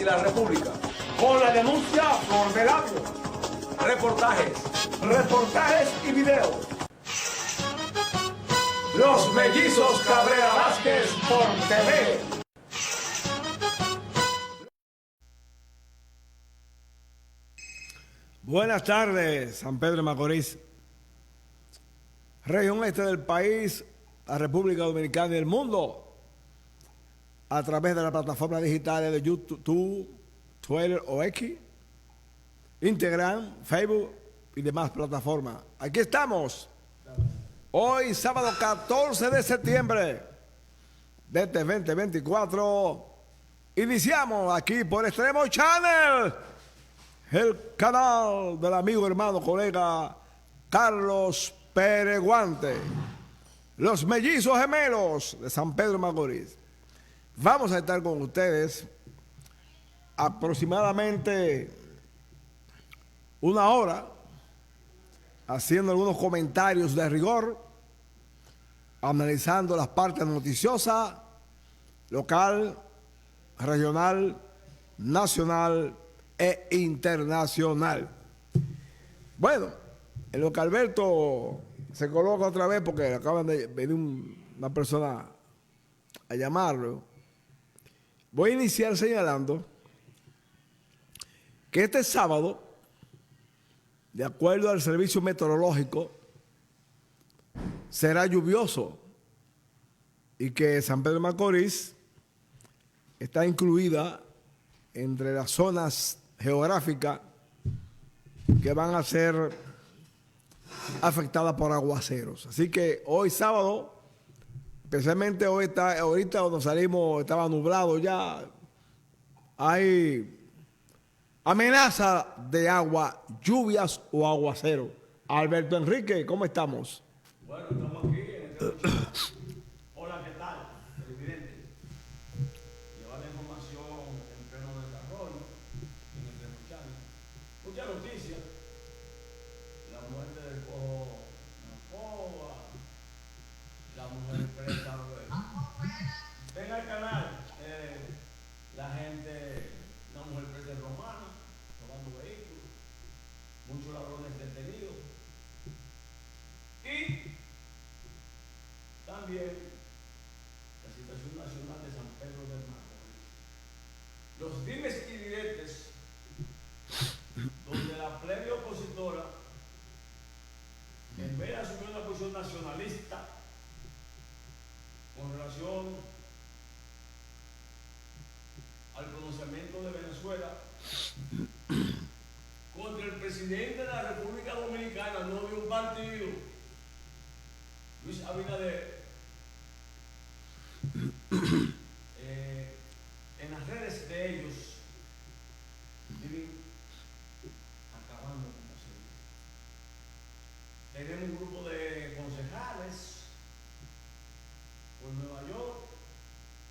y la República. Con la denuncia Flor de Labio. Reportajes y videos. Los Mellizos Cabrera Vázquez por TV. Buenas tardes, San Pedro de Macorís, región este del país, la República Dominicana y el mundo, a través de las plataformas digitales de YouTube, Twitter o X, Instagram, Facebook y demás plataformas. Aquí estamos, hoy sábado 14 de septiembre de este 2024, iniciamos aquí por Extremo Channel, el canal del amigo, hermano, colega Carlos Pérez Guante, los Mellizos Gemelos de San Pedro de Macorís. Vamos a estar con ustedes aproximadamente una hora haciendo algunos comentarios de rigor, analizando las partes noticiosas, local, regional, nacional e internacional. Bueno, en lo que Alberto se coloca otra vez, porque acaban de venir una persona a llamarlo, voy a iniciar señalando que este sábado, de acuerdo al servicio meteorológico, será lluvioso y que San Pedro de Macorís está incluida entre las zonas geográficas que van a ser afectadas por aguaceros. Así que hoy sábado, especialmente ahorita cuando salimos estaba nublado ya, hay amenaza de agua, lluvias o aguacero. Alberto Enrique, ¿cómo estamos? Bueno, estamos aquí en este Hola, ¿qué tal, presidente? Llevar la información en pleno desarrollo, en el Channel. Muchas noticias. La muerte del cojo Napoa, la mujer presa. Ven al canal. La gente, una mujer presa romana, robando vehículos, muchos ladrones detenidos. Y también la situación nacional de San Pedro de Macorís. Los dimes y diretes, donde la plebe opositora, en vez de asumir una posición nacionalista con relación al pronunciamiento de Venezuela contra el presidente de la República Dominicana, no de un partido, Luis Abinader, en las redes de ellos viven acabando como se dice. Tenemos un grupo de concejales por Nueva York,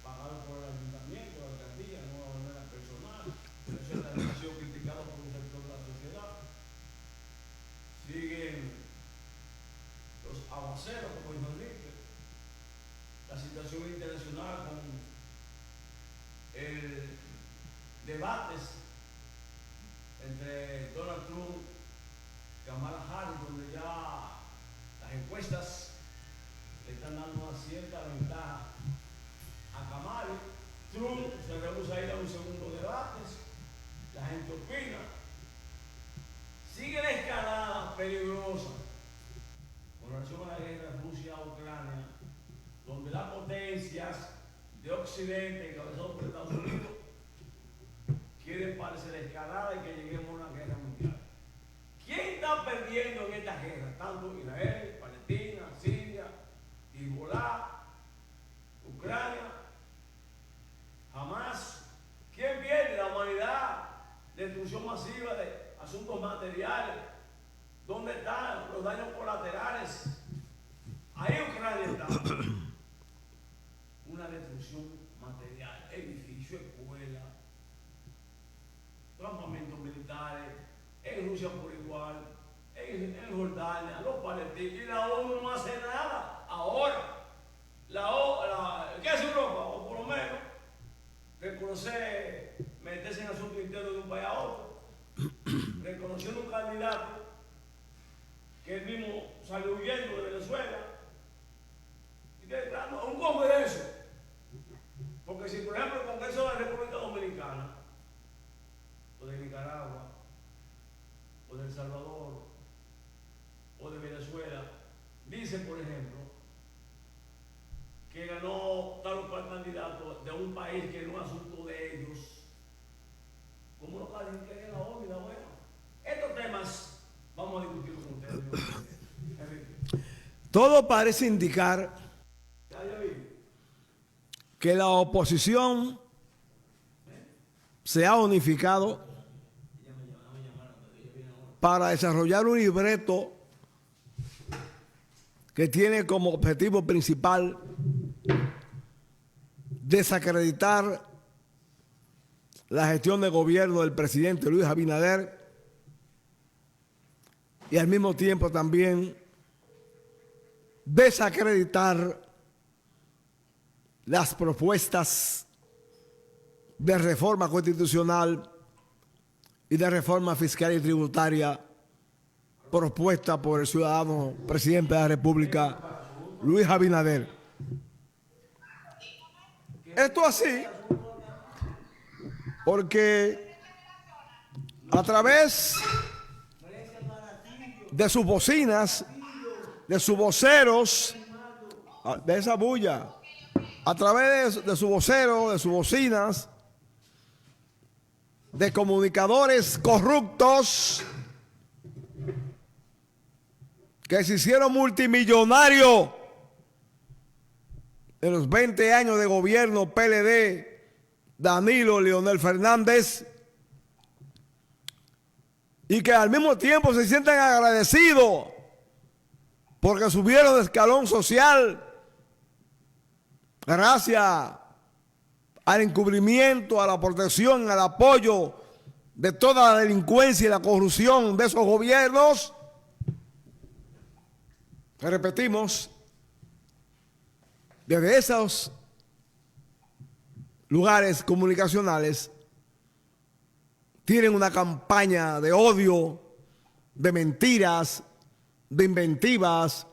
pagados por el ayuntamiento, la alcaldía, no de manera personal. Eso ha sido criticado por un sector de la sociedad. Siguen los aguaceros, como dijo Enrique, la situación internacional con el debates entre Donald Trump y Kamala Harris, donde ya las encuestas le están dando una cierta ventaja a Kamala. Trump se rehúsa a ir a un segundo debate, la gente opina. Sigue la escalada peligrosa con relación a la guerra Rusia-Ucrania, donde las potencias de Occidente, encabezados por Estados Unidos, quieren parecer la escalada y que lleguemos a una guerra mundial. ¿Quién está perdiendo en esta guerra? Tanto Israel, Palestina, Siria, Hezbollah, Ucrania, Hamas. ¿Quién pierde? La humanidad. Destrucción masiva de asuntos materiales. ¿Dónde están los daños colaterales? Ahí Ucrania está. Una destrucción material, edificios, escuelas, campamentos militares, en Rusia por igual, en Jordania, los palestinos, y la ONU no hace nada. Ahora, ¿qué hace Europa? O por lo menos reconocer, meterse en que él mismo salió huyendo de Venezuela. Y que un congreso. Porque si, por ejemplo, el Congreso de la República Dominicana, o de Nicaragua, o de El Salvador, o de Venezuela, dice, por ejemplo, que ganó tal o cual candidato de un país que no es asunto de ellos, ¿cómo lo pueden querer la órbita? Bueno, estos temas vamos a discutirlos con ustedes. Todo parece indicar que la oposición se ha unificado para desarrollar un libreto que tiene como objetivo principal desacreditar la gestión de gobierno del presidente Luis Abinader y al mismo tiempo también desacreditar las propuestas de reforma constitucional y de reforma fiscal y tributaria propuesta por el ciudadano presidente de la República, Luis Abinader. Esto así porque a través de sus bocinas, de sus voceros, de esa bulla, a través de su vocero, de sus bocinas, de comunicadores corruptos que se hicieron multimillonarios en los 20 años de gobierno PLD, Danilo Leonel Fernández, y que al mismo tiempo se sienten agradecidos porque subieron de escalón social gracias al encubrimiento, a la protección, al apoyo de toda la delincuencia y la corrupción de esos gobiernos. Repetimos, desde esos lugares comunicacionales tienen una campaña de odio, de mentiras, de inventivas,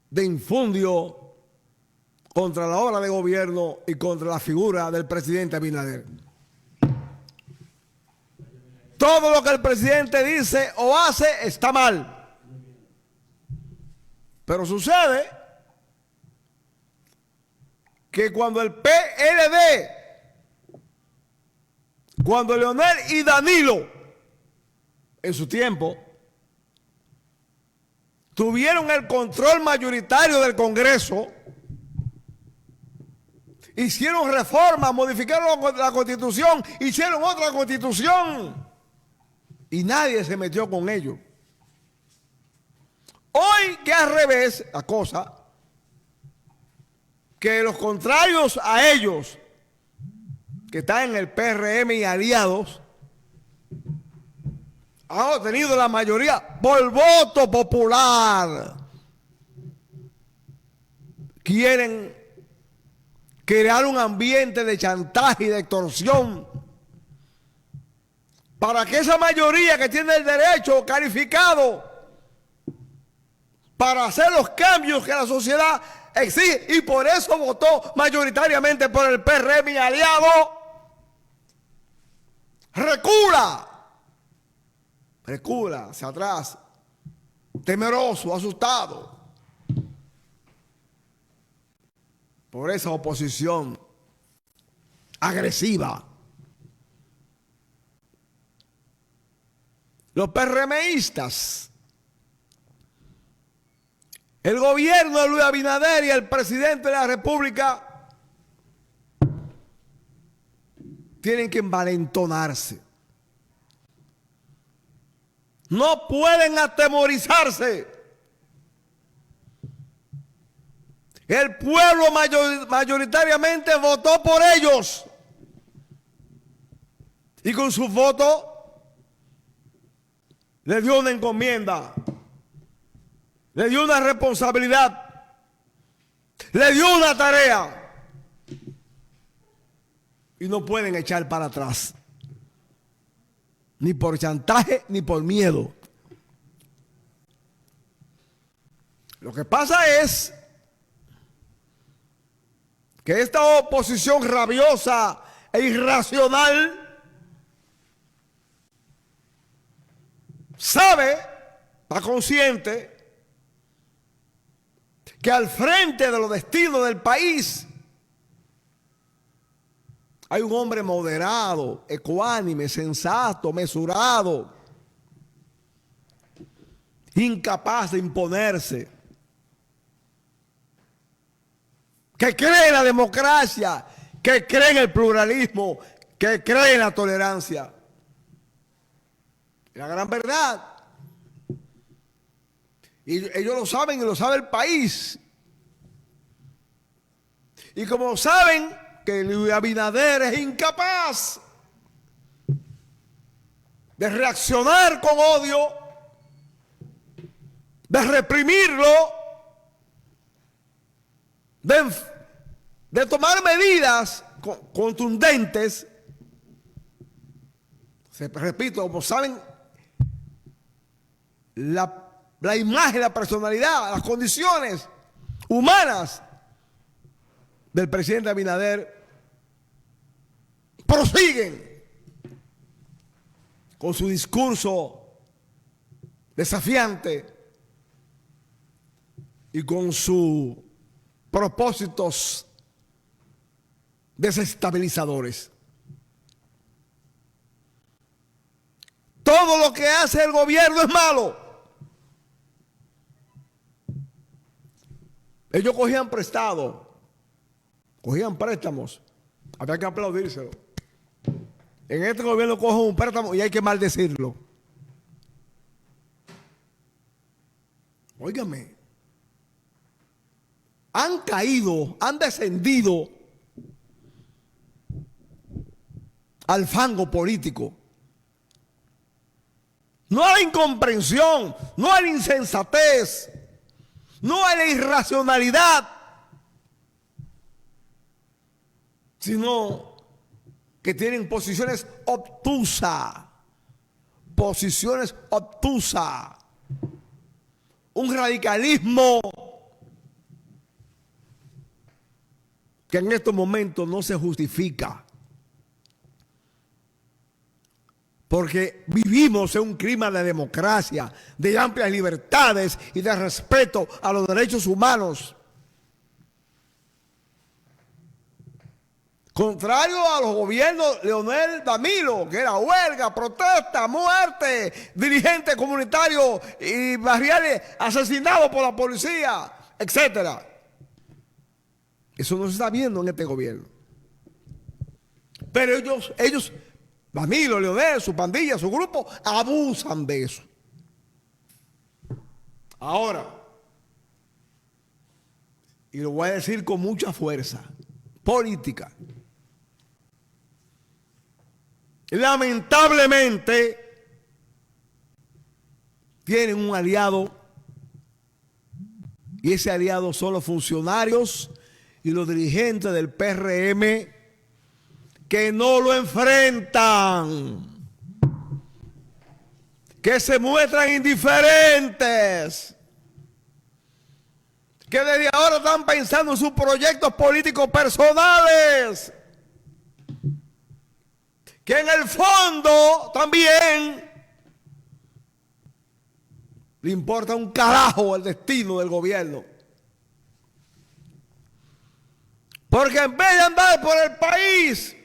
de infundio contra la obra de gobierno y contra la figura del presidente Abinader. Todo lo que el presidente dice o hace está mal. Pero sucede que cuando el PLD, cuando Leonel y Danilo, en su tiempo, tuvieron el control mayoritario del Congreso, hicieron reformas, modificaron la Constitución, hicieron otra Constitución y nadie se metió con ellos. Hoy que al revés la cosa, que los contrarios a ellos, que están en el PRM y aliados, han obtenido la mayoría por voto popular. Quieren crear un ambiente de chantaje y de extorsión para que esa mayoría que tiene el derecho calificado para hacer los cambios que la sociedad exige, y por eso votó mayoritariamente por el PRM y aliado, recula hacia atrás, temeroso, asustado por esa oposición agresiva. Los PRMistas, el gobierno de Luis Abinader y el presidente de la República tienen que envalentonarse. No pueden atemorizarse. El pueblo mayoritariamente votó por ellos. Y con su voto le dio una encomienda, le dio una responsabilidad, le dio una tarea. Y no pueden echar para atrás. Ni por chantaje, ni por miedo. Lo que pasa es que esta oposición rabiosa e irracional sabe, está consciente, que al frente de los destinos del país hay un hombre moderado, ecuánime, sensato, mesurado, incapaz de imponerse, que cree en la democracia, que cree en el pluralismo, que cree en la tolerancia. La gran verdad. Y ellos lo saben y lo sabe el país. Y como saben que Luis Abinader es incapaz de reaccionar con odio, de reprimirlo, de tomar medidas contundentes, repito, como saben, la imagen, la personalidad, las condiciones humanas del presidente Abinader, prosiguen con su discurso desafiante y con sus propósitos desestabilizadores. Todo lo que hace el gobierno es malo. Ellos cogían prestado, cogían préstamos, había que aplaudírselo. En este gobierno cogen un préstamo y hay que maldecirlo. Óigame, han caído, han descendido al fango político. No a la incomprensión, no a la insensatez, no a la irracionalidad, sino que tienen posiciones obtusas, un radicalismo que en estos momentos no se justifica. Porque vivimos en un clima de democracia, de amplias libertades y de respeto a los derechos humanos. Contrario a los gobiernos Leonel Danilo, que era huelga, protesta, muerte, dirigentes comunitarios y barriales asesinados por la policía, etc. Eso no se está viendo en este gobierno. Pero ellos Danilo, Leonel, su pandilla, su grupo, abusan de eso. Ahora, y lo voy a decir con mucha fuerza política, lamentablemente tienen un aliado, y ese aliado son los funcionarios y los dirigentes del PRM, que no lo enfrentan, que se muestran indiferentes, que desde ahora están pensando en sus proyectos políticos personales, que en el fondo también le importa un carajo el destino del gobierno. Porque en vez de andar por el país,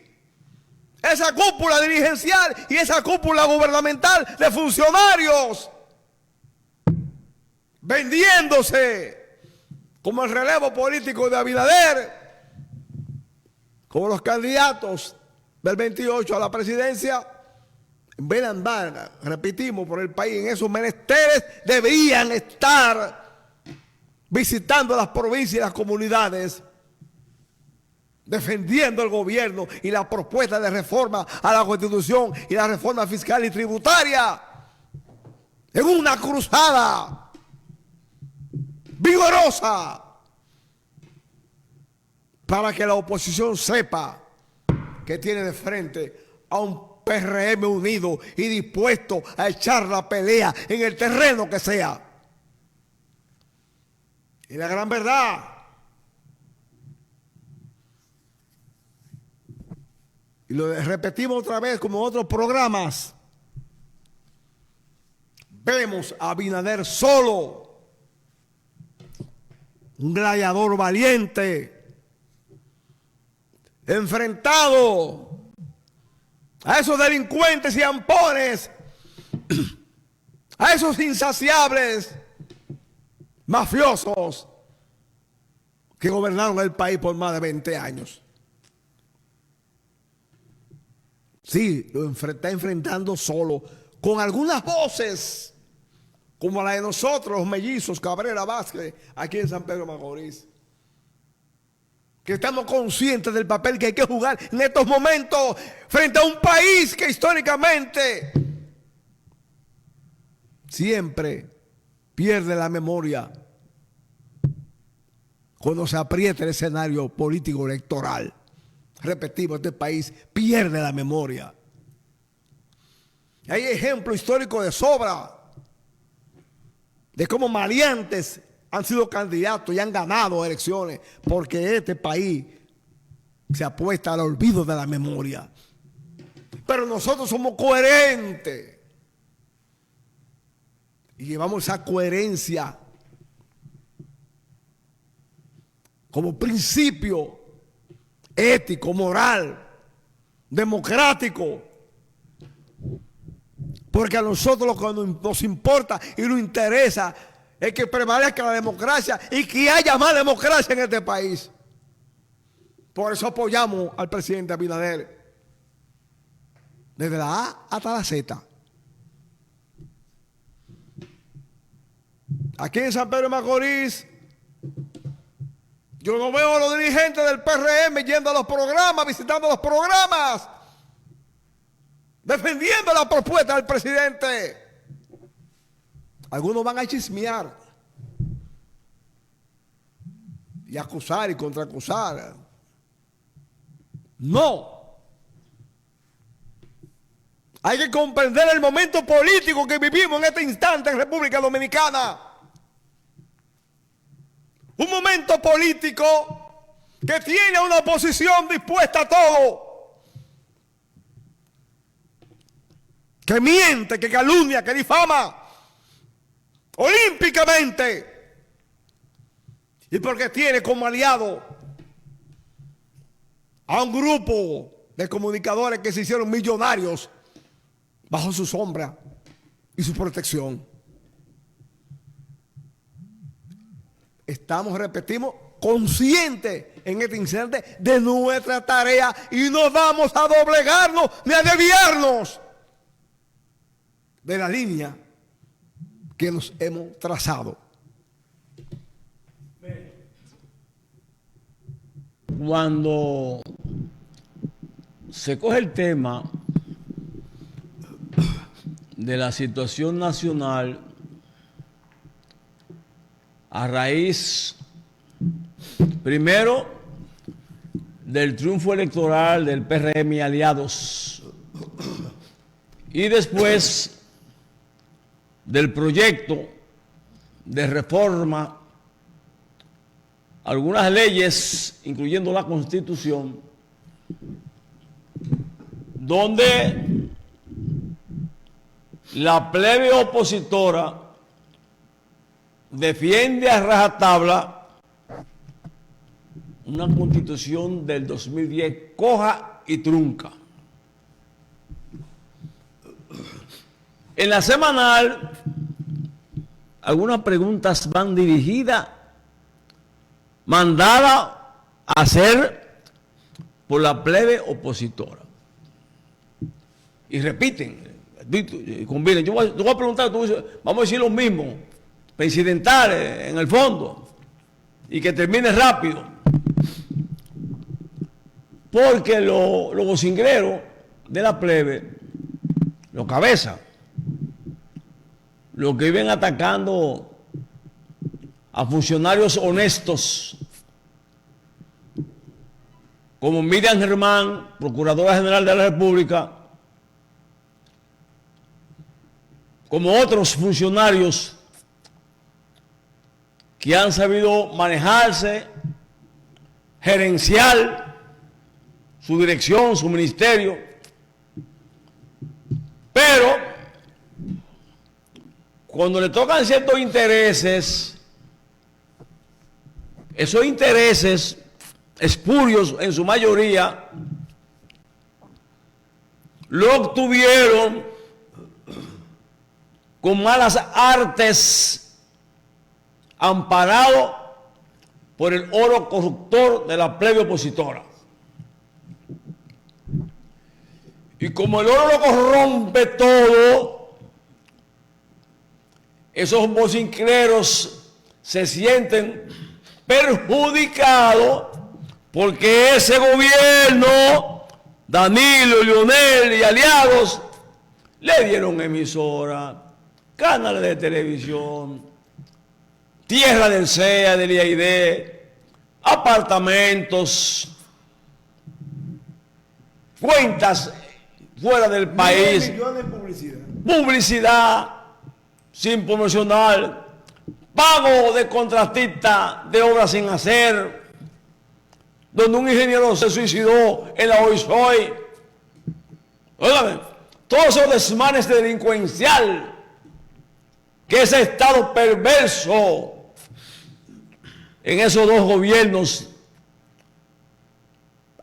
esa cúpula dirigencial y esa cúpula gubernamental de funcionarios vendiéndose como el relevo político de Abinader, como los candidatos del 28 a la presidencia, en vez de andar, repetimos, por el país en esos menesteres, deberían estar visitando las provincias y las comunidades, defendiendo el gobierno y la propuesta de reforma a la Constitución y la reforma fiscal y tributaria en una cruzada vigorosa para que la oposición sepa que tiene de frente a un PRM unido y dispuesto a echar la pelea en el terreno que sea. Y la gran verdad, y lo repetimos otra vez como en otros programas, vemos a Abinader solo, un gladiador valiente, enfrentado a esos delincuentes y ampones, a esos insaciables mafiosos que gobernaron el país por más de 20 años. Sí, lo está enfrentando solo, con algunas voces, como la de nosotros, los mellizos Cabrera Vázquez, aquí en San Pedro Macorís, que estamos conscientes del papel que hay que jugar en estos momentos frente a un país que históricamente siempre pierde la memoria cuando se aprieta el escenario político electoral. Repetimos, este país pierde la memoria. Hay ejemplos históricos de sobra de cómo maleantes han sido candidatos y han ganado elecciones porque este país se apuesta al olvido de la memoria. Pero nosotros somos coherentes y llevamos esa coherencia como principio ético, moral, democrático, porque a nosotros lo que nos importa y nos interesa es que prevalezca la democracia y que haya más democracia en este país. Por eso apoyamos al presidente Abinader desde la A hasta la Z. Aquí en San Pedro de Macorís, yo no veo a los dirigentes del PRM yendo a los programas, visitando los programas, defendiendo la propuesta del presidente. Algunos van a chismear y acusar y contraacusar. No. Hay que comprender el momento político que vivimos en este instante en República Dominicana. Un momento político que tiene una oposición dispuesta a todo. Que miente, que calumnia, que difama olímpicamente. Y porque tiene como aliado a un grupo de comunicadores que se hicieron millonarios bajo su sombra y su protección. Estamos, repetimos, conscientes en este instante de nuestra tarea y no vamos a doblegarnos ni a desviarnos de la línea que nos hemos trazado. Cuando se coge el tema de la situación nacional a raíz, primero, del triunfo electoral del PRM y aliados, y después del proyecto de reforma, algunas leyes, incluyendo la Constitución, donde la plebe opositora defiende a rajatabla una Constitución del 2010 coja y trunca. En la semanal, algunas preguntas van dirigidas, mandadas a hacer por la plebe opositora. Y repiten, convienen. Yo voy a preguntar, vamos a decir lo mismo, para incidentar en el fondo, y que termine rápido. Porque los vocingleros de la plebe, los cabezas, los que viven atacando a funcionarios honestos, como Miriam Germán, Procuradora General de la República, como otros funcionarios que han sabido manejarse, gerenciar su dirección, su ministerio, pero cuando le tocan ciertos intereses, esos intereses espurios en su mayoría, lo obtuvieron con malas artes, amparado por el oro corruptor de la plebe opositora. Y como el oro lo corrompe todo, esos bocincleros se sienten perjudicados porque ese gobierno, Danilo, Leonel y aliados, le dieron emisora, canales de televisión, tierra del CEA, del IAID, apartamentos, cuentas fuera del país, millones de publicidad. publicidad sin promocionar, pago de contratista de obras sin hacer, donde un ingeniero se suicidó en la OISOI. Óigame, todos esos desmanes delincuencial que ese Estado perverso en esos dos gobiernos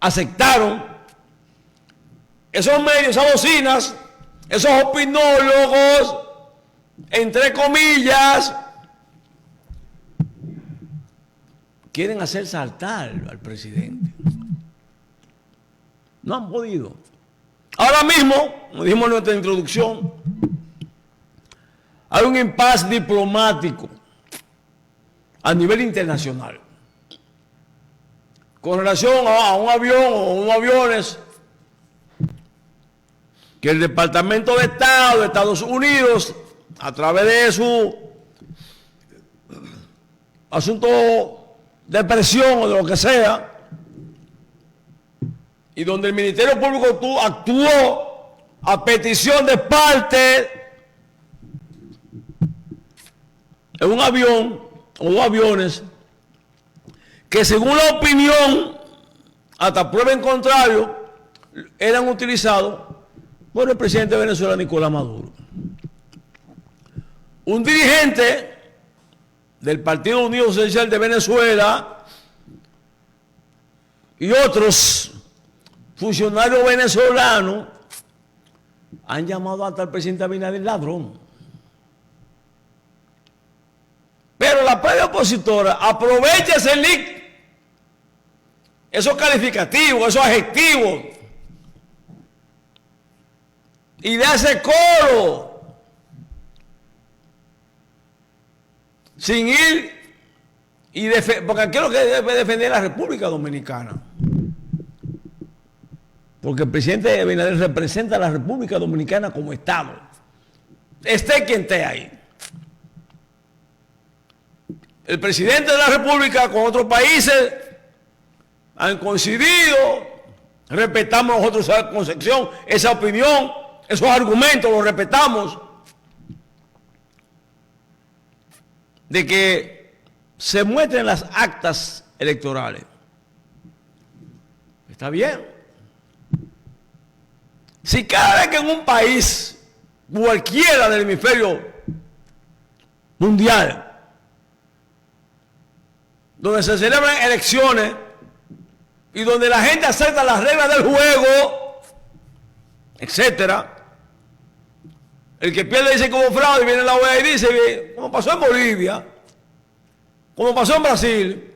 aceptaron, esos medios, esas bocinas, esos opinólogos, entre comillas, quieren hacer saltar al presidente. No han podido. Ahora mismo, como dijimos en nuestra introducción, hay un impasse diplomático a nivel internacional con relación a un avión o unos aviones que el Departamento de Estado de Estados Unidos, a través de su asunto de presión o de lo que sea, y donde el Ministerio Público actuó a petición de parte en un avión o dos aviones que, según la opinión, hasta prueba en contrario, eran utilizados por el presidente de Venezuela, Nicolás Maduro. Un dirigente del Partido Unido Social de Venezuela y otros funcionarios venezolanos han llamado hasta al presidente Abinader ladrón. Pero la plebe opositora aprovecha ese lic, esos calificativos, esos adjetivos, y le hace coro sin ir y porque aquí es lo que debe defender la República Dominicana, porque el presidente Abinader representa a la República Dominicana como Estado, esté quien esté ahí. El presidente de la República con otros países han coincidido, respetamos nosotros esa concepción, esa opinión, esos argumentos los respetamos, de que se muestren las actas electorales. Está bien. Si cada vez que en un país, cualquiera del hemisferio mundial, donde se celebran elecciones y donde la gente acepta las reglas del juego, etcétera, el que pierde dice como fraude, viene la OEA y dice, como pasó en Bolivia, como pasó en Brasil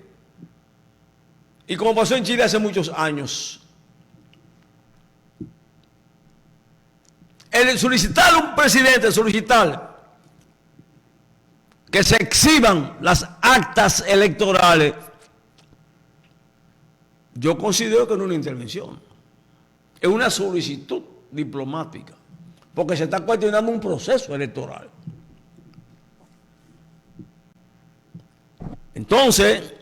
y como pasó en Chile hace muchos años. El solicitar a un presidente, solicitar que se exhiban las actas electorales, yo considero que no es una intervención, es una solicitud diplomática, porque se está cuestionando un proceso electoral. Entonces,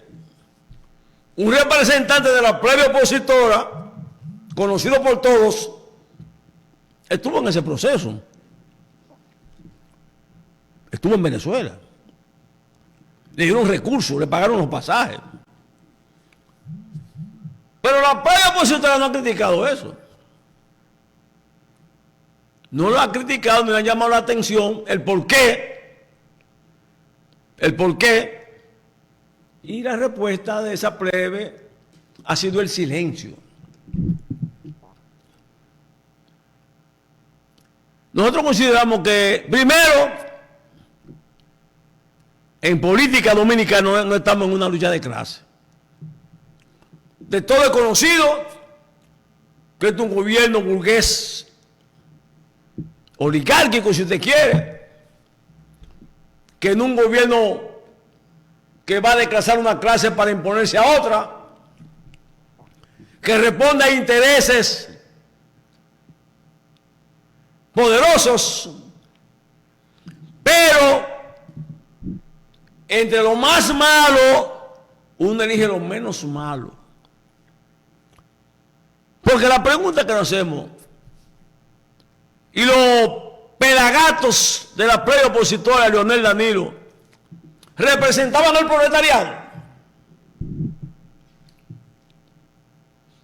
un representante de la plebe opositora, conocido por todos, estuvo en ese proceso, estuvo en Venezuela. Le dieron recursos, le pagaron los pasajes. Pero la plebe opositora no ha criticado eso. No lo ha criticado ni le ha llamado la atención el por qué. El por qué. Y la respuesta de esa plebe ha sido el silencio. Nosotros consideramos que, primero, en política dominicana no estamos en una lucha de clase. De todo es conocido que es un gobierno burgués, oligárquico si usted quiere, que en un gobierno que va a desclasar una clase para imponerse a otra, que responde a intereses poderosos, pero entre lo más malo, uno elige lo menos malo. Porque la pregunta que nos hacemos, y los pelagatos de la plebe opositora, Leonel Danilo, representaban al proletariado.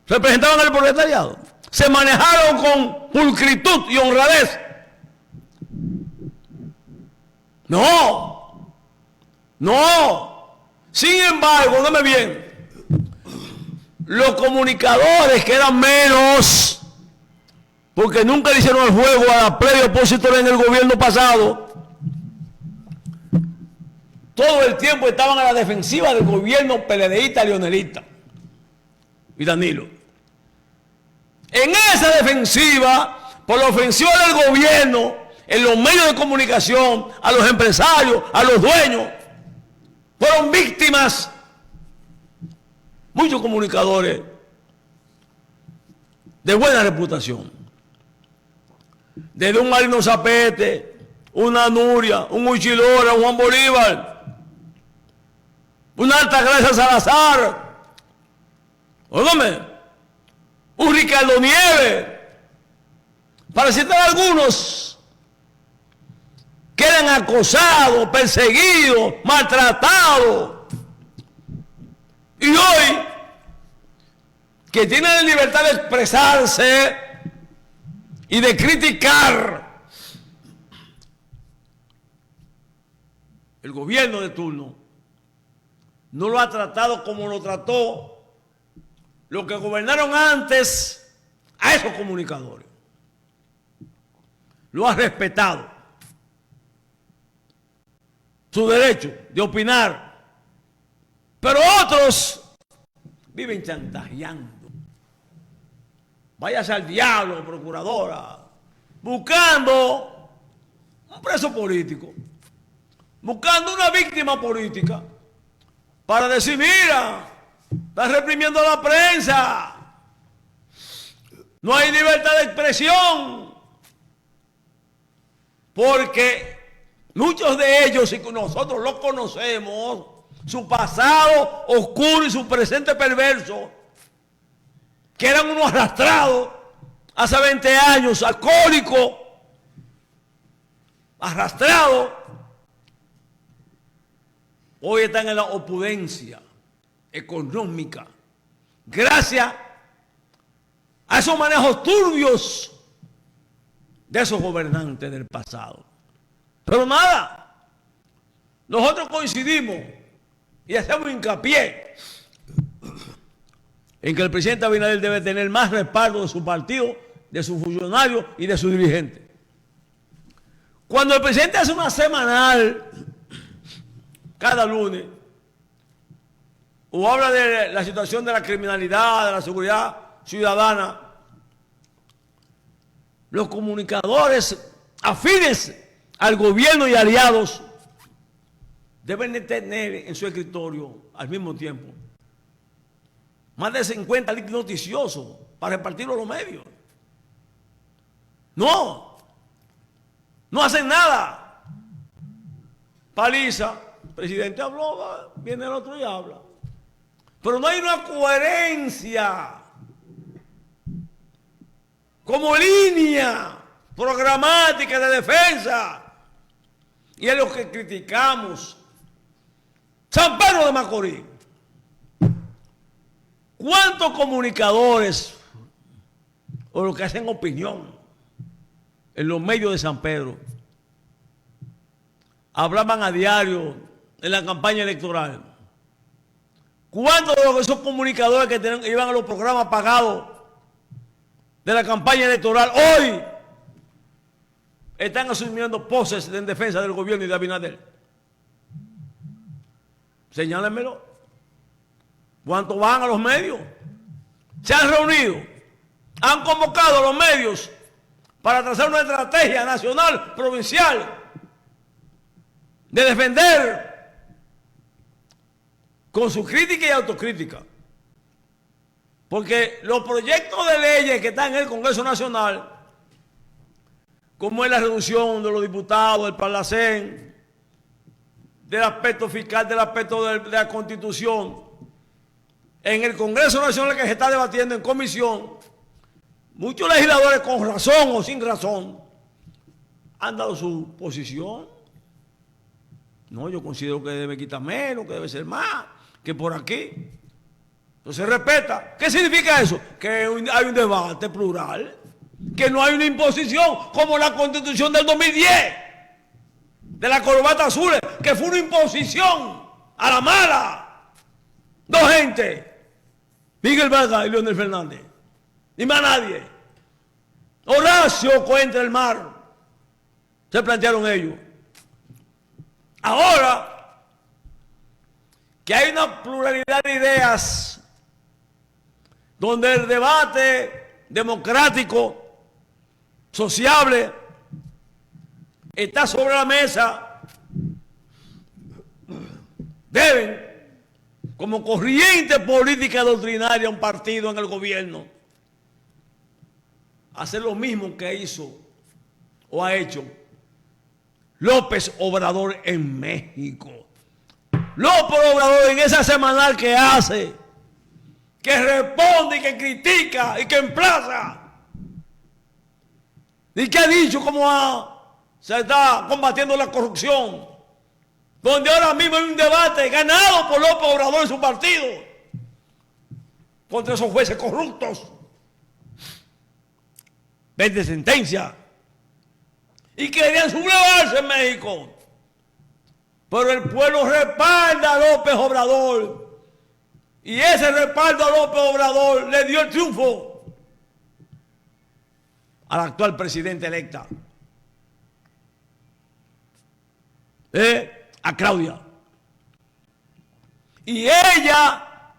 Representaban al proletariado. Se manejaron con pulcritud y honradez. No. No. Sin embargo, dame bien, los comunicadores que eran menos, porque nunca le hicieron el juego a la plebe opositora en el gobierno pasado, todo el tiempo estaban a la defensiva del gobierno PLDista, leonelista y Danilo. En esa defensiva, por la ofensiva del gobierno, en los medios de comunicación, a los empresarios, a los dueños, fueron víctimas muchos comunicadores de buena reputación. Desde un Marino Zapete, una Nuria, un Uchilora, un Juan Bolívar, una Altagracia Salazar, óigame, un Ricardo Nieves, para citar algunos que eran acosados, perseguidos, maltratados. Y hoy, que tienen la libertad de expresarse y de criticar el gobierno de turno, no lo ha tratado como lo trató los que gobernaron antes a esos comunicadores. Lo ha respetado. Su derecho de opinar. Pero otros viven chantajeando. Váyase al diablo, procuradora, buscando un preso político, buscando una víctima política, para decir, mira, está reprimiendo a la prensa, no hay libertad de expresión, porque muchos de ellos, y nosotros los conocemos, su pasado oscuro y su presente perverso, que eran unos arrastrados hace 20 años, alcohólicos, arrastrados, hoy están en la opulencia económica, gracias a esos manejos turbios de esos gobernantes del pasado. Pero nada, nosotros coincidimos y hacemos hincapié en que el presidente Abinader debe tener más respaldo de su partido, de sus funcionarios y de sus dirigentes. Cuando el presidente hace una semanal, cada lunes, o habla de la situación de la criminalidad, de la seguridad ciudadana, los comunicadores afines al gobierno y aliados deben de tener en su escritorio al mismo tiempo más de 50 links noticiosos para repartirlo a los medios. No hacen nada. Paliza, el presidente habló, viene el otro y habla. Pero no hay una coherencia como línea programática de defensa. Y es lo que criticamos San Pedro de Macorís. ¿Cuántos comunicadores o los que hacen opinión en los medios de San Pedro hablaban a diario en la campaña electoral? ¿Cuántos de esos comunicadores que iban a los programas pagados de la campaña electoral hoy están asumiendo poses en defensa del gobierno y de Abinader? Señálenmelo. ¿Cuántos van a los medios? Se han reunido, han convocado a los medios para trazar una estrategia nacional, provincial, de defender con su crítica y autocrítica. Porque los proyectos de leyes que están en el Congreso Nacional, como es la reducción de los diputados, del Parlacén, del aspecto fiscal, del aspecto de la Constitución, en el Congreso Nacional que se está debatiendo en comisión, muchos legisladores con razón o sin razón han dado su posición. No, yo considero que debe quitar menos, que debe ser más, que por aquí. Entonces respeta. ¿Qué significa eso? Que hay un debate plural, que no hay una imposición como la Constitución del 2010, de la corbata azul, que fue una imposición a la mala. Dos gente, Miguel Vargas y Leonel Fernández, ni más nadie. Horacio Coentre del Mar, se plantearon ellos. Ahora que hay una pluralidad de ideas, donde el debate democrático, sociable, está sobre la mesa, deben, como corriente política doctrinaria, un partido en el gobierno, hacer lo mismo que hizo o ha hecho López Obrador en México. López Obrador en esa semanal que hace, que responde y que critica y que emplaza, y que ha dicho cómo se está combatiendo la corrupción, donde ahora mismo hay un debate ganado por López Obrador y su partido contra esos jueces corruptos. 20 sentencias. Y querían sublevarse en México. Pero el pueblo respalda a López Obrador. Y ese respaldo a López Obrador le dio el triunfo a la actual presidenta electa. A Claudia. Y ella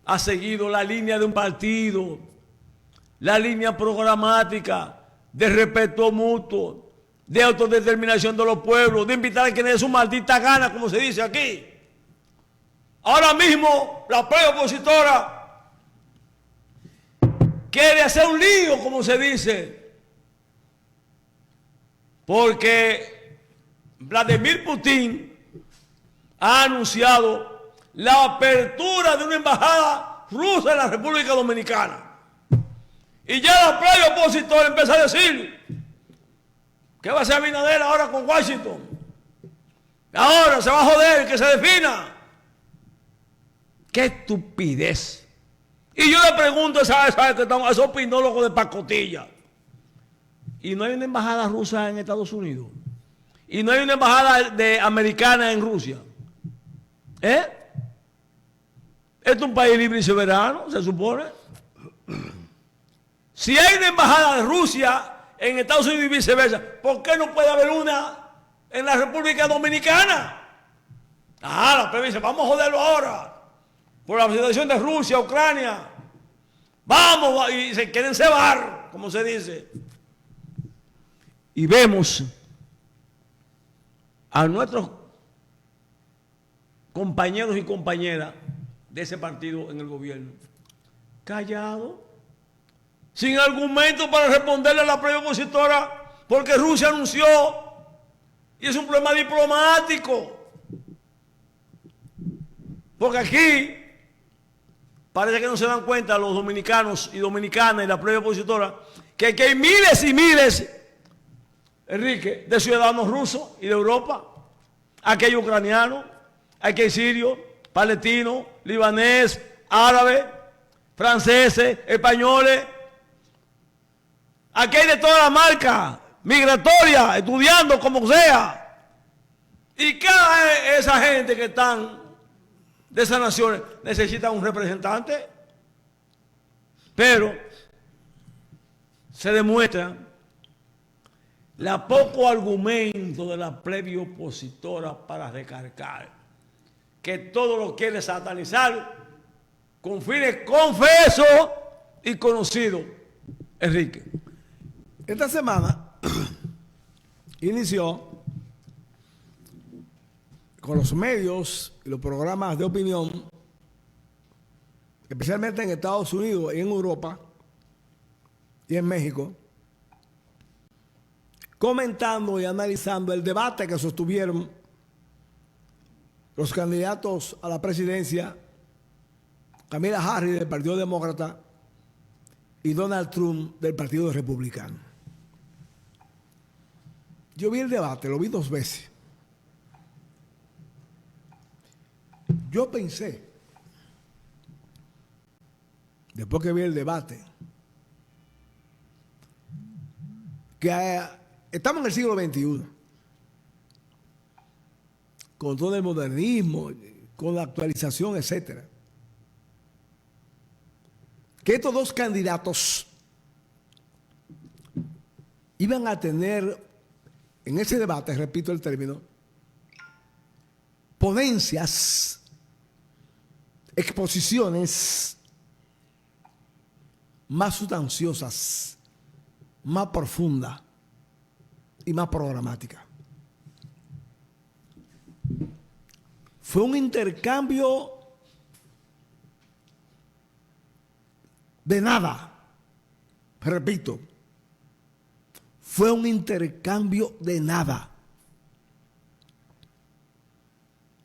ha seguido la línea de un partido, la línea programática de respeto mutuo, de autodeterminación de los pueblos, de invitar a quienes de su maldita gana, como se dice aquí. Ahora mismo la prueba opositora quiere hacer un lío, como se dice, porque Vladimir Putin ha anunciado la apertura de una embajada rusa en la República Dominicana. Y ya la playa opositora empieza a decir que va a ser Abinader ahora con Washington. Ahora se va a joder, que se defina. ¡Qué estupidez! Y yo le pregunto a esos opinólogos de pacotilla, ¿y no hay una embajada rusa en Estados Unidos? ¿Y no hay una embajada americana en Rusia? Esto es un país libre y soberano, se supone. Si hay una embajada de Rusia en Estados Unidos y viceversa, ¿por qué no puede haber una en la República Dominicana? La prensa dice, vamos a joderlo ahora por la situación de Rusia, Ucrania. Vamos, y se quieren cebar, como se dice. Y vemos a nuestros compañeros y compañeras de ese partido en el gobierno callados, sin argumento para responderle a la prueba opositora, porque Rusia anunció, y es un problema diplomático, porque aquí parece que no se dan cuenta los dominicanos y dominicanas y la prueba opositora que hay miles y miles, Enrique, de ciudadanos rusos y de Europa, aquí hay ucranianos, Aquí hay sirios, palestinos, libanés, árabes, franceses, españoles. Aquí hay de toda la marca, migratoria, estudiando como sea. Y cada esa gente que están de esas naciones necesita un representante. Pero se demuestra la poco argumento de la plebe opositora para recargar que todo lo quiere satanizar con fines confesos y conocidos. Enrique. Esta semana inició con los medios y los programas de opinión, especialmente en Estados Unidos y en Europa y en México, comentando y analizando el debate que sostuvieron los candidatos a la presidencia, Kamala Harris del Partido Demócrata y Donald Trump del Partido Republicano. Yo vi el debate, lo vi 2 veces. Yo pensé, después que vi el debate, que estamos en el siglo XXI, con todo el modernismo, con la actualización, etcétera. Que estos 2 candidatos iban a tener en ese debate, repito el término, ponencias, exposiciones más sustanciosas, más profundas y más programáticas. Fue un intercambio de nada. Repito, fue un intercambio de nada.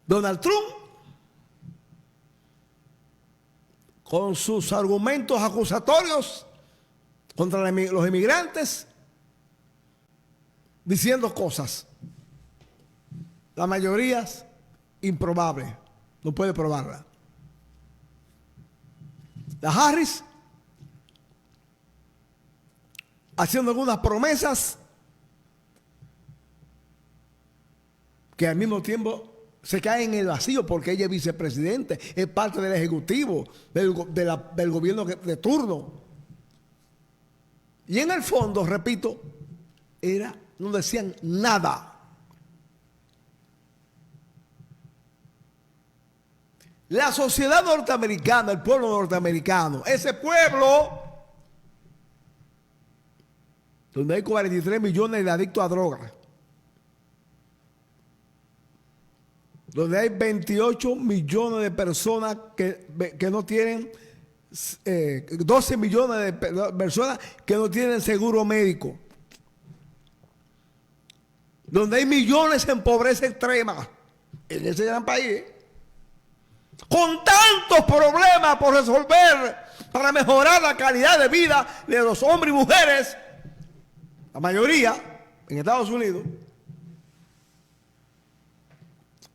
Donald Trump, con sus argumentos acusatorios contra los inmigrantes, diciendo cosas, la mayoría improbables, no puede probarla. La Harris haciendo algunas promesas que al mismo tiempo se caen en el vacío porque ella es vicepresidente, es parte del ejecutivo, del gobierno de turno. Y en el fondo, repito, no decían nada. La sociedad norteamericana, el pueblo norteamericano, ese pueblo donde hay 43 millones de adictos a drogas, donde hay 28 millones de personas que no tienen, 12 millones de personas que no tienen seguro médico, donde hay millones en pobreza extrema, en ese gran país, con tantos problemas por resolver para mejorar la calidad de vida de los hombres y mujeres, la mayoría en Estados Unidos,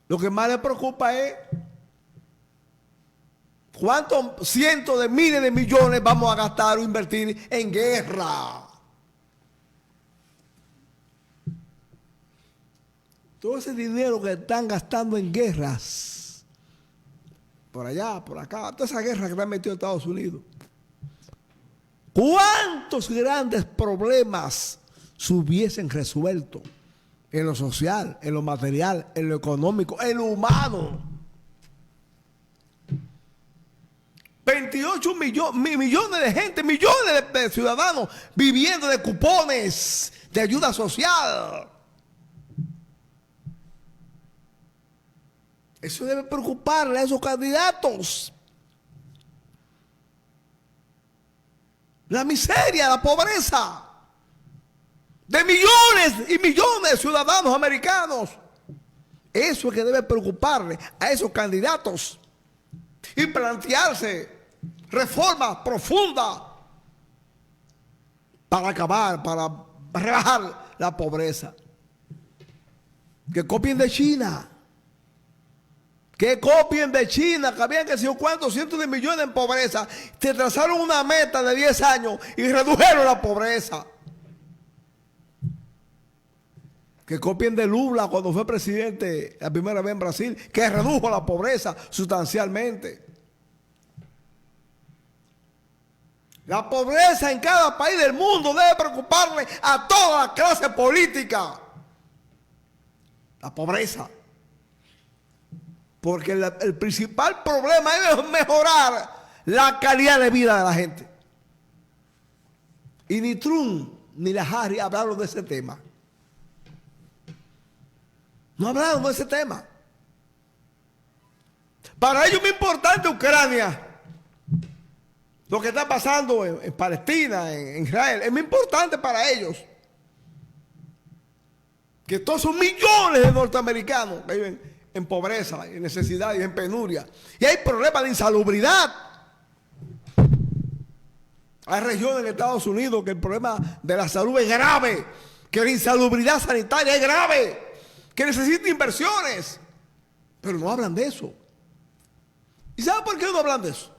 lo que más les preocupa es cuántos cientos de miles de millones vamos a gastar o invertir en guerra. Todo ese dinero que están gastando en guerras, por allá, por acá, toda esa guerra que están metido en Estados Unidos, ¿cuántos grandes problemas se hubiesen resuelto en lo social, en lo material, en lo económico, en lo humano? 28 millones de gente, millones de ciudadanos viviendo de cupones de ayuda social. Eso debe preocuparle a esos candidatos. La miseria, la pobreza de millones y millones de ciudadanos americanos. Eso es que debe preocuparle a esos candidatos y plantearse reformas profundas para acabar, para rebajar la pobreza. Que copien de China, que copien de China, que habían que sé yo cuántos cientos de millones en pobreza. Se trazaron una meta de 10 años y redujeron la pobreza. Que copien de Lula cuando fue presidente la primera vez en Brasil, que redujo la pobreza sustancialmente. La pobreza en cada país del mundo debe preocuparle a toda la clase política. La pobreza. Porque el principal problema es mejorar la calidad de vida de la gente. Y ni Trump ni la Harris hablaron de ese tema. No hablaron de ese tema. Para ellos es muy importante Ucrania. Lo que está pasando en Palestina, en Israel, es muy importante para ellos. Que todos son millones de norteamericanos que viven en pobreza, en necesidad y en penuria. Y hay problemas de insalubridad. Hay regiones en Estados Unidos que el problema de la salud es grave, que la insalubridad sanitaria es grave, que necesita inversiones. Pero no hablan de eso. ¿Y saben por qué no hablan de eso?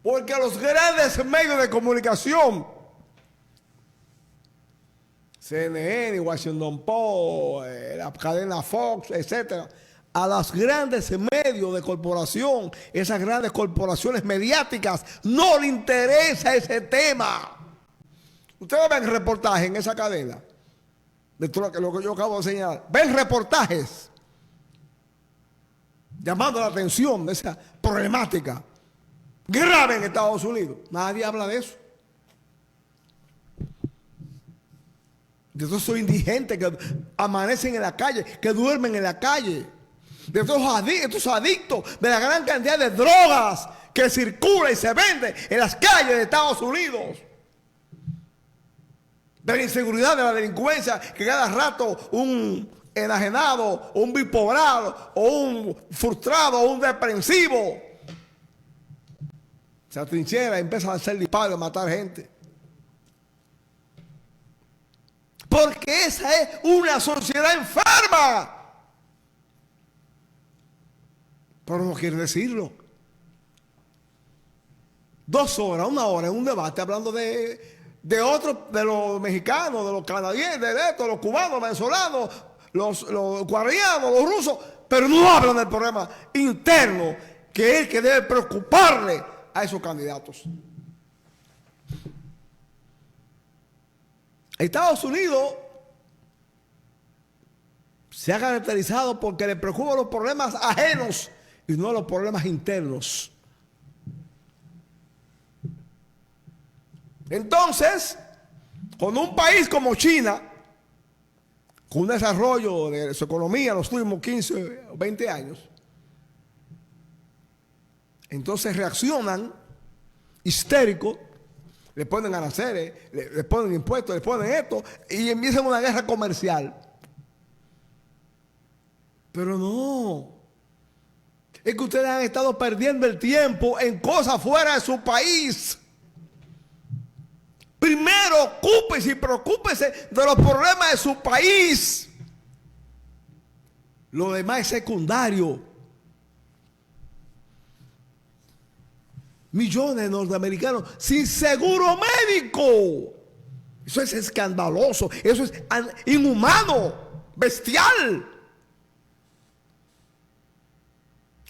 Porque los grandes medios de comunicación, CNN, Washington Post, la cadena Fox, etcétera, a los grandes medios de corporación, esas grandes corporaciones mediáticas, no le interesa ese tema. Ustedes ven reportajes en esa cadena, de todo lo que yo acabo de señalar, ven reportajes llamando la atención de esa problemática grave en Estados Unidos. Nadie habla de eso. De todos esos indigentes que amanecen en la calle, que duermen en la calle, de todos estos adictos, de la gran cantidad de drogas que circula y se vende en las calles de Estados Unidos, de la inseguridad, de la delincuencia, que cada rato un enajenado, o un bipolar, o un frustrado, o un depresivo se atrinchera y empieza a hacer disparos, a matar gente. Porque esa es una sociedad enferma. Pero no quiere decirlo. 2 horas, 1 hora en un debate hablando de otros, de los mexicanos, de los canadienses, de estos, los cubanos, los venezolanos, los ucranianos, los rusos, pero no hablan del problema interno, que es el que debe preocuparle a esos candidatos. Estados Unidos se ha caracterizado porque le preocupan los problemas ajenos y no los problemas internos. Entonces, con un país como China, con un desarrollo de su economía en los últimos 15 o 20 años, entonces reaccionan histéricos, le ponen aranceles, le ponen impuestos, le ponen esto y empiezan una guerra comercial. Pero no, es que ustedes han estado perdiendo el tiempo en cosas fuera de su país. Primero ocúpese y preocúpese de los problemas de su país. Lo demás es secundario. Millones de norteamericanos sin seguro médico. Eso es escandaloso, eso es inhumano, bestial.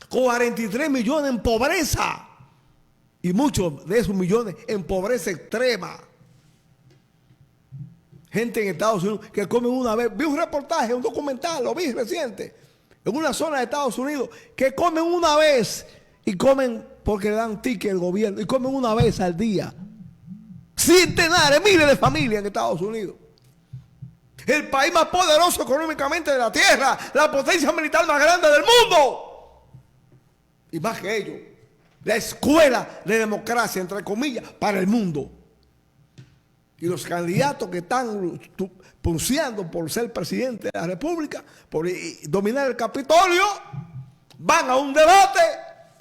43 millones en pobreza y muchos de esos millones en pobreza extrema. Gente en Estados Unidos que comen una vez. Vi un reportaje, un documental, lo vi reciente, en una zona de Estados Unidos, que comen una vez y comen porque le dan ticket al gobierno y comen una vez al día. Centenares, miles de familias en Estados Unidos. El país más poderoso económicamente de la tierra, la potencia militar más grande del mundo. Y más que ello, la escuela de democracia, entre comillas, para el mundo. Y los candidatos que están pulseando por ser presidente de la República, por dominar el Capitolio, van a un debate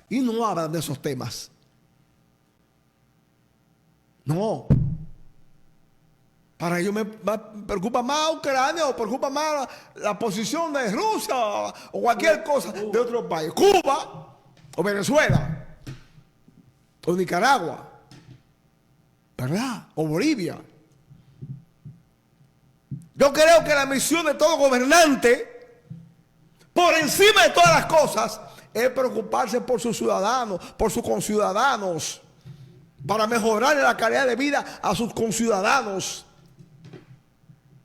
y no hablan de esos temas. No. Para ellos me preocupa más Ucrania o preocupa más la posición de Rusia o cualquier cosa de otro país. Cuba o Venezuela o Nicaragua, ¿verdad? O Bolivia. Yo creo que la misión de todo gobernante, por encima de todas las cosas, es preocuparse por sus ciudadanos, por sus conciudadanos, para mejorar la calidad de vida a sus conciudadanos.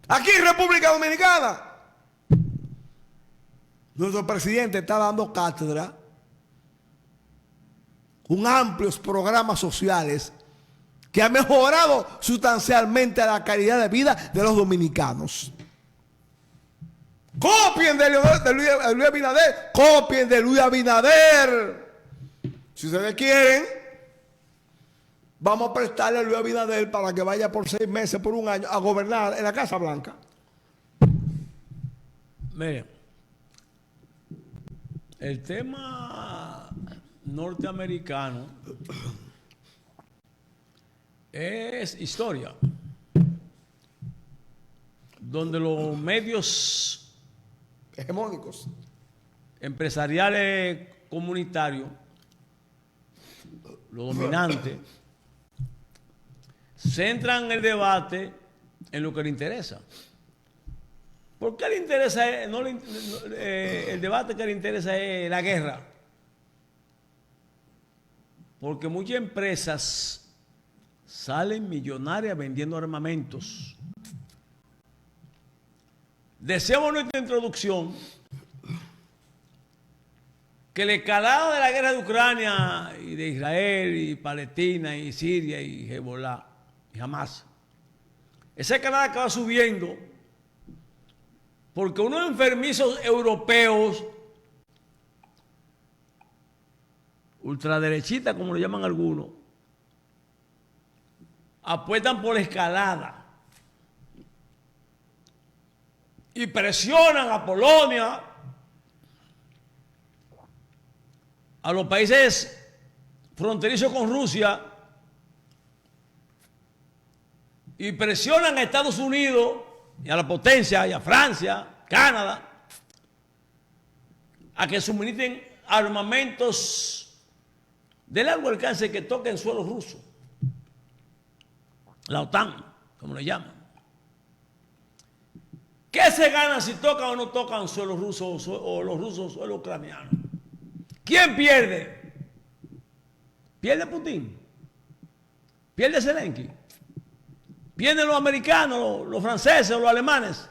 Aquí en República Dominicana, nuestro presidente está dando cátedra con amplios programas sociales que han mejorado sustancialmente la calidad de vida de los dominicanos. Copien de Luis Abinader, copien de Luis Abinader. Si ustedes quieren, vamos a prestarle a Luis Abinader para que vaya por 6 meses, por un año, a gobernar en la Casa Blanca. Miren, el tema norteamericano es historia, donde los medios Hegemónicos. empresariales comunitarios, los dominantes, centran el debate en lo que le interesa. ¿Por qué le interesa? El debate que le interesa es la guerra. Porque muchas empresas salen millonarias vendiendo armamentos. Deseamos nuestra introducción que la escalada de la guerra de Ucrania y de Israel y Palestina y Siria y Hezbollah y Hamas, esa escalada que va subiendo porque unos enfermizos europeos ultraderechistas, como lo llaman algunos, apuestan por la escalada y presionan a Polonia, a los países fronterizos con Rusia, y presionan a Estados Unidos y a la potencia, y a Francia, Canadá, a que suministren armamentos de largo alcance que toquen suelo ruso. La OTAN, como le llaman. ¿Qué se gana si tocan o no tocan suelo ruso o los rusos suelo ucraniano? ¿Quién pierde? ¿Pierde Putin? ¿Pierde Zelensky? ¿Pierden los americanos, los franceses o los alemanes?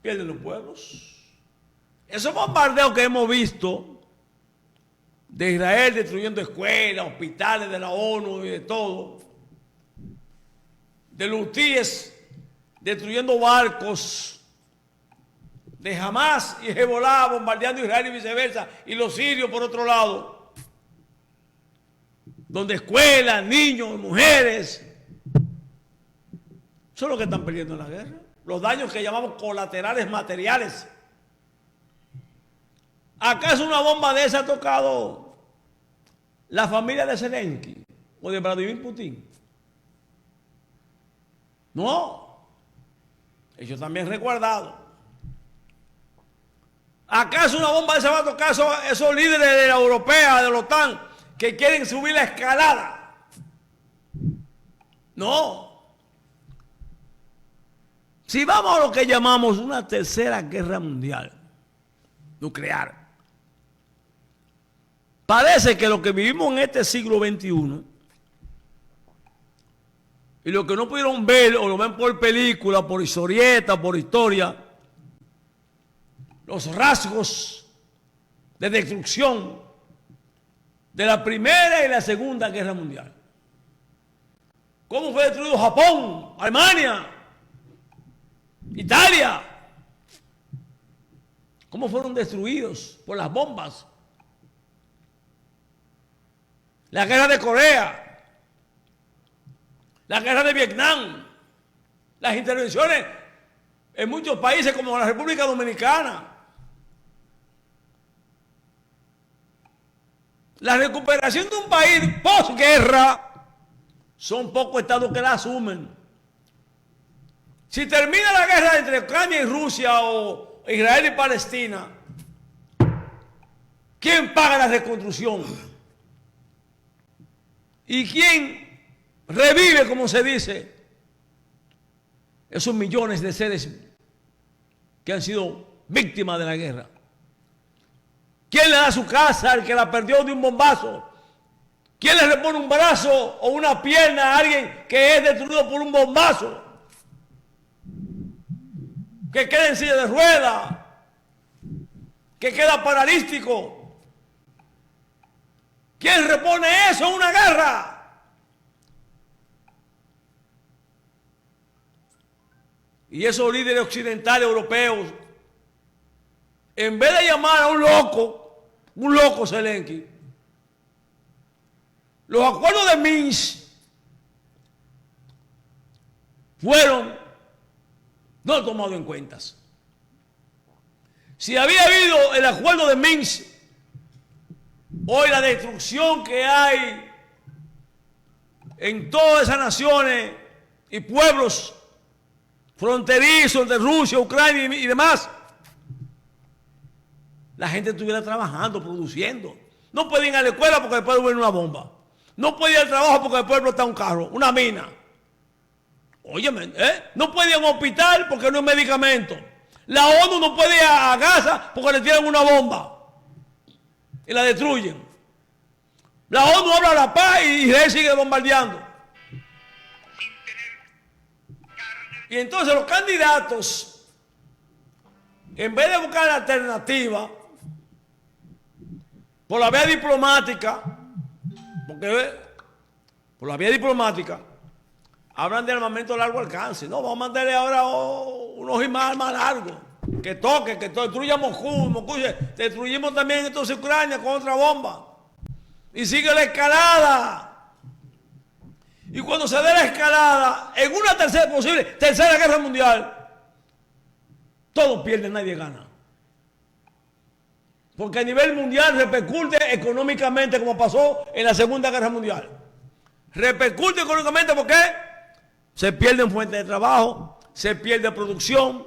¿Pierden los pueblos? Esos bombardeos que hemos visto de Israel destruyendo escuelas, hospitales de la ONU y de todo, de los hutíes destruyendo barcos, de Hamas y Hezbollah bombardeando Israel y viceversa, y los sirios por otro lado, donde escuelas, niños, mujeres, son los que están perdiendo en la guerra. Los daños que llamamos colaterales materiales. ¿Acaso una bomba de esa ha tocado la familia de Zelensky o de Vladimir Putin? No. Ellos también resguardados. ¿Acaso una bomba de esa va a tocar esos líderes de la europea, de la OTAN, que quieren subir la escalada? No. Si vamos a lo que llamamos una tercera guerra mundial nuclear, parece que lo que vivimos en este siglo XXI y lo que no pudieron ver o lo ven por película, por historieta, por historia, los rasgos de destrucción de la Primera y la Segunda Guerra Mundial. ¿Cómo fue destruido Japón, Alemania, Italia? ¿Cómo fueron destruidos por las bombas? La guerra de Corea, la guerra de Vietnam, las intervenciones en muchos países como la República Dominicana, la recuperación de un país posguerra, son pocos estados que la asumen. Si termina la guerra entre Ucrania y Rusia o Israel y Palestina, ¿quién paga la reconstrucción? ¿Y quién revive, como se dice, esos millones de seres que han sido víctimas de la guerra? ¿Quién le da su casa al que la perdió de un bombazo? ¿Quién le repone un brazo o una pierna a alguien que es destruido por un bombazo? Que queda en silla de ruedas, que queda paralítico. ¿Quién repone eso en una guerra? Y esos líderes occidentales europeos, en vez de llamar a un loco Zelensky, los acuerdos de Minsk no tomados en cuenta. Si había habido el acuerdo de Minsk, hoy la destrucción que hay en todas esas naciones y pueblos fronterizos de Rusia, Ucrania y demás, la gente estuviera trabajando, produciendo. No puede ir a la escuela porque después viene una bomba. No puede ir al trabajo porque después explota un carro, una mina. Óyeme, no puede ir a un hospital porque no hay medicamento. La ONU no puede ir a Gaza porque le tiran una bomba y la destruyen. La ONU habla de la paz y Israel sigue bombardeando. Y entonces los candidatos, en vez de buscar la alternativa por la vía diplomática, porque por la vía diplomática hablan de armamento de largo alcance. No, vamos a mandarle ahora unos más largos, que toque, que destruya Moscú, destruyimos también entonces Ucrania con otra bomba. Y sigue la escalada. Y cuando se dé la escalada, en una tercera guerra mundial, todos pierden, nadie gana. Porque a nivel mundial repercute económicamente como pasó en la Segunda Guerra Mundial. Repercute económicamente porque se pierden fuentes de trabajo, se pierde producción,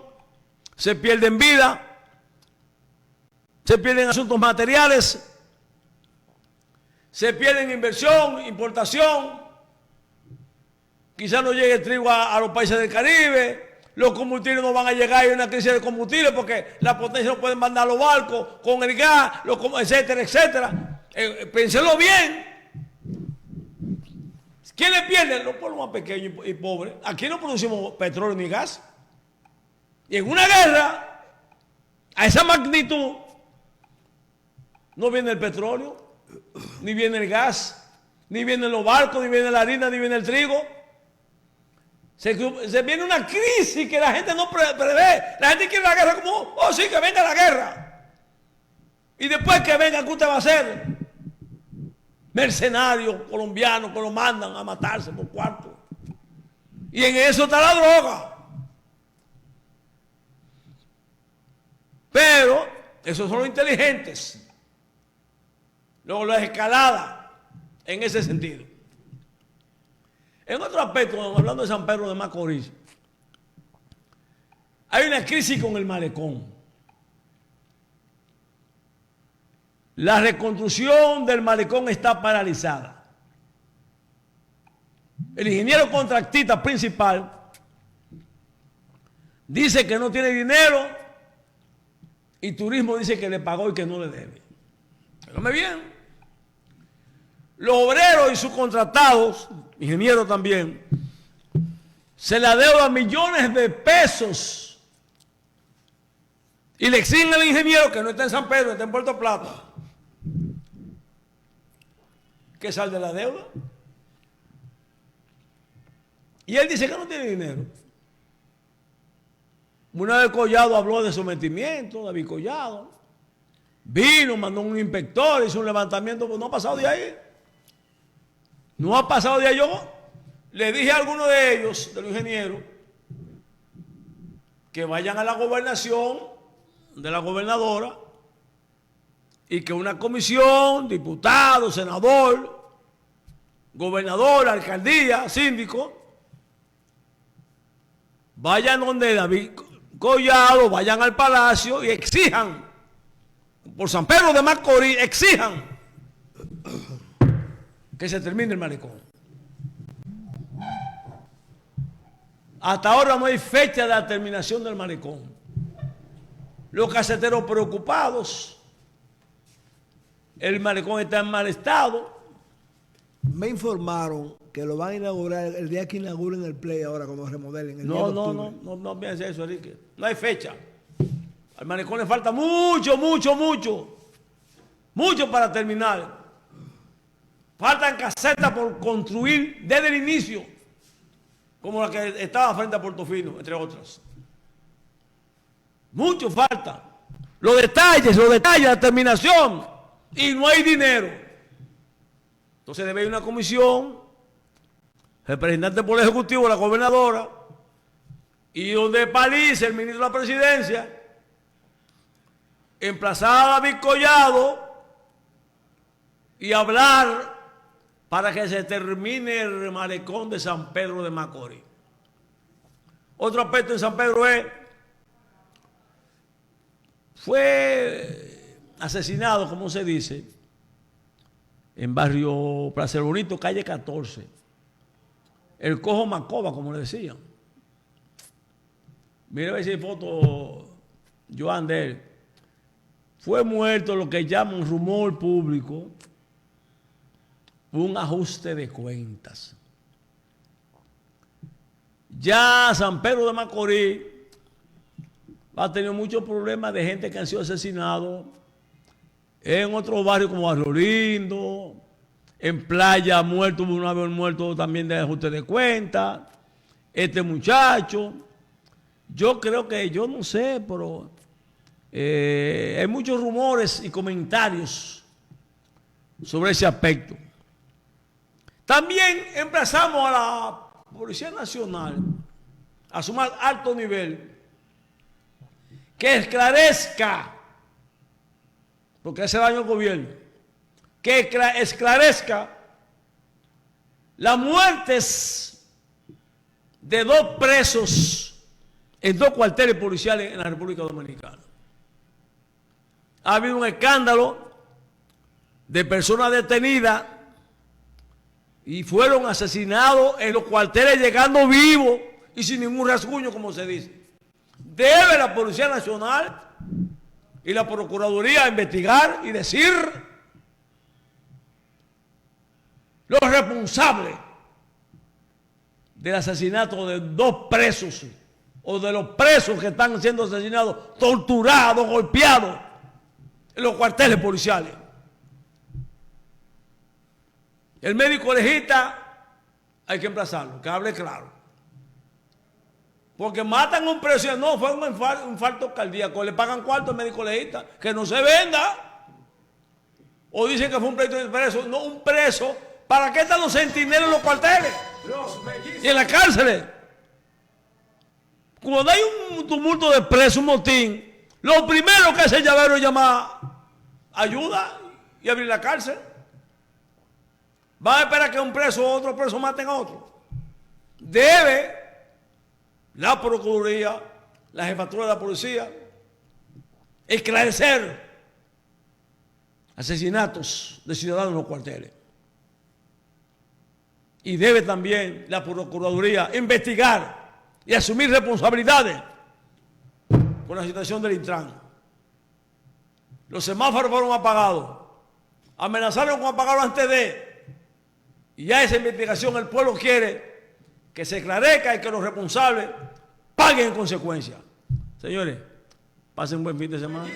se pierden vida, se pierden asuntos materiales, se pierden inversión, importación, quizás no llegue el trigo a los países del Caribe. Los combustibles no van a llegar, hay una crisis de combustible porque las potencias no pueden mandar los barcos con el gas, etcétera, etcétera. Pénselo bien. ¿Quién le pierde? Los pueblos más pequeños y pobres. Aquí no producimos petróleo ni gas. Y en una guerra, a esa magnitud, no viene el petróleo, ni viene el gas, ni vienen los barcos, ni viene la harina, ni viene el trigo. Se viene una crisis que la gente no prevé. La gente quiere la guerra como, oh sí, que venga la guerra. Y después que venga, ¿qué usted va a hacer? Mercenarios colombianos que lo mandan a matarse por cuarto. Y en eso está la droga. Pero esos son los inteligentes. Luego la escalada en ese sentido. En otro aspecto, hablando de San Pedro de Macorís, hay una crisis con el malecón. La reconstrucción del malecón está paralizada. El ingeniero contratista principal dice que no tiene dinero y Turismo dice que le pagó y que no le debe. Óigame bien. Los obreros y sus contratados, ingenieros también, se le adeudan millones de pesos y le exigen al ingeniero que no está en San Pedro, está en Puerto Plata, que salde la deuda. Y él dice que no tiene dinero. Una vez Collado habló de sometimiento, David Collado. Vino, mandó un inspector, hizo un levantamiento, pues no ha pasado de ahí. No ha pasado de ahí. Yo le dije a alguno de ellos, de los ingenieros, que vayan a la gobernación de la gobernadora y que una comisión, diputado, senador, gobernador, alcaldía, síndico, vayan donde David Collado, vayan al palacio y exijan, por San Pedro de Macorís, exijan que se termine el malecón. Hasta ahora no hay fecha de la terminación del malecón. Los caseteros preocupados, el malecón está en mal estado. Me informaron que lo van a inaugurar el día que inauguren el Play ahora, cuando remodelen. El No piense eso, Enrique. No hay fecha. Al malecón le falta mucho para terminar. Faltan casetas por construir desde el inicio, como la que estaba frente a Portofino, entre otras. Mucho falta. Los detalles, la terminación, y no hay dinero. Entonces debe haber una comisión, representante por el Ejecutivo, la gobernadora, y donde Paliza, el ministro de la Presidencia, emplazar a David Collado y hablar para que se termine el malecón de San Pedro de Macorís. Otro aspecto en San Pedro fue asesinado, como se dice, en barrio Placer Bonito, calle 14. El Cojo Macoba, como le decían. Mira a ver si hay foto, Joan, de él. Fue muerto lo que llaman rumor público, un ajuste de cuentas. Ya San Pedro de Macorís ha tenido muchos problemas de gente que han sido asesinados en otros barrios como Barrio Lindo, en Playa muerto, una vez muerto también de ajuste de cuentas. Este muchacho, yo creo que, yo no sé, pero hay muchos rumores y comentarios sobre ese aspecto. También emplazamos a la Policía Nacional a su más alto nivel que esclarezca, porque hace daño al gobierno, que esclarezca las muertes de 2 presos en 2 cuarteles policiales en la República Dominicana. Ha habido un escándalo de personas detenidas y fueron asesinados en los cuarteles llegando vivos y sin ningún rasguño, como se dice. Debe la Policía Nacional y la Procuraduría investigar y decir los responsables del asesinato de 2 presos o de los presos que están siendo asesinados, torturados, golpeados en los cuarteles policiales. El médico legista hay que emplazarlo, que hable claro. Porque matan a un preso y no, fue un infarto cardíaco, le pagan cuarto al médico legista, que no se venda. O dicen que fue un pleito de preso, no, un preso. ¿Para qué están los centinelas en los cuarteles? Y en las cárceles. Cuando hay un tumulto de presos, un motín, lo primero que hace el llavero es llamar ayuda y abrir la cárcel. ¿Va a esperar que un preso o otro preso maten a otro? Debe la Procuraduría, la Jefatura de la Policía, esclarecer asesinatos de ciudadanos en los cuarteles. Y debe también la Procuraduría investigar y asumir responsabilidades con la situación del Intran. Los semáforos fueron apagados. Amenazaron con apagarlo antes de. Y ya esa investigación el pueblo quiere que se esclarezca y que los responsables paguen en consecuencia. Señores, pasen un buen fin de semana.